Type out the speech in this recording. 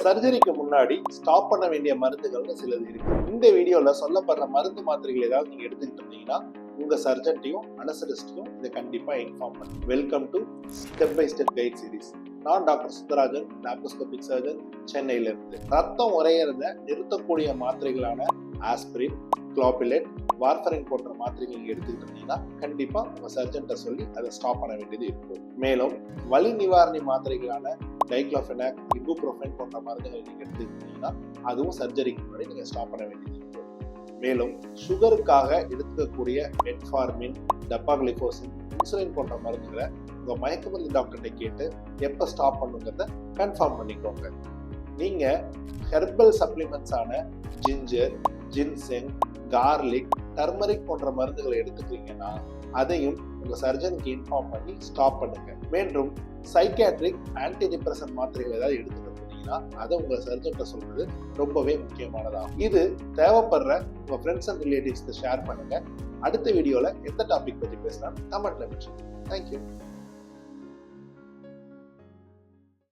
சர்ஜரிக்கு முன்னாடி ஸ்டாப் பண்ண வேண்டிய மருந்துகள்னு சிலது இருக்கு. இந்த வீடியோல சொல்லப்படுற மருந்து மாத்திரைகள் ஏதாவது நீங்க எடுத்துக்கிட்டு இருந்தீங்கன்னா உங்க சர்ஜன்ட்டையும் அனஸ்தட்டிஸ்டையும் இதை கண்டிப்பா இன்ஃபார்ம் பண்ணுங்க. Welcome to step by step guide series. நான் டாக்டர் சுந்தராஜன், லாப்ரோஸ்கோபிக் சர்ஜன், சென்னையில இருந்து. ரத்தம் உறையறத நிறுத்தக்கூடிய மாத்திரைகளான ஆஸ்பிரின், குளோபிலேட், வார்ஃபரின் போன்ற மாத்திரைகள் நீங்க எடுத்துக்கிட்டு இருந்தீங்கன்னா கண்டிப்பா உங்க சர்ஜன்ட்ட சொல்லி அதை ஸ்டாப் பண்ண வேண்டியது இருக்கும். மேலும் வலி நிவாரணி மாத்திரைகளான டைக்ளோஃபெனாக், இபுப்ரோஃபென் போன்ற மருந்துகள் நீங்க எடுத்துக்கிட்டீங்கன்னா அதுவும் சர்ஜரிக்கு முன்னாடி நீங்க ஸ்டாப் பண்ண வேண்டியது இருக்கும். மேலும் சுகருக்காக எடுத்துக்கக்கூடிய மெட்ஃபார்மின், டப்பாக்ளிஃபோசின், இன்சுலின் போன்ற மருந்துகளை உங்க மயக்க மருந்து டாக்டர்கிட்ட கேட்டு எப்ப ஸ்டாப் பண்ணுங்கிறத கன்ஃபார்ம் பண்ணிக்கோங்க. நீங்க ஹெர்பல் சப்ளிமெண்ட்ஸான ஜிஞ்சர், ஜின்செங், கார்லிக், டர்மரிக் போன்ற மருந்துகளை எடுத்துக்கிறீங்கன்னா அதையும் உங்க சர்ஜனுக்கு இன்ஃபார்ம் பண்ணி ஸ்டாப் பண்ணுங்க. மீண்டும் சைக்காட்ரிக், ஆன்டி டிப்ரெசன்ட் மாத்திரைகள் ஏதாவது எடுத்துக்கிட்டீங்கன்னா அதை உங்க சர்ஜன்ட்ட சொல்றது ரொம்பவே முக்கியமானதாகும். இது தேவைப்படுற உங்க ஃப்ரெண்ட்ஸ் அண்ட் ரிலேட்டிவ்ஸ்க்கு ஷேர் பண்ணுங்க. அடுத்த வீடியோல எந்த டாபிக் பத்தி பேசலாம் கமெண்ட்ல மென்ஷன். தேங்க்யூ.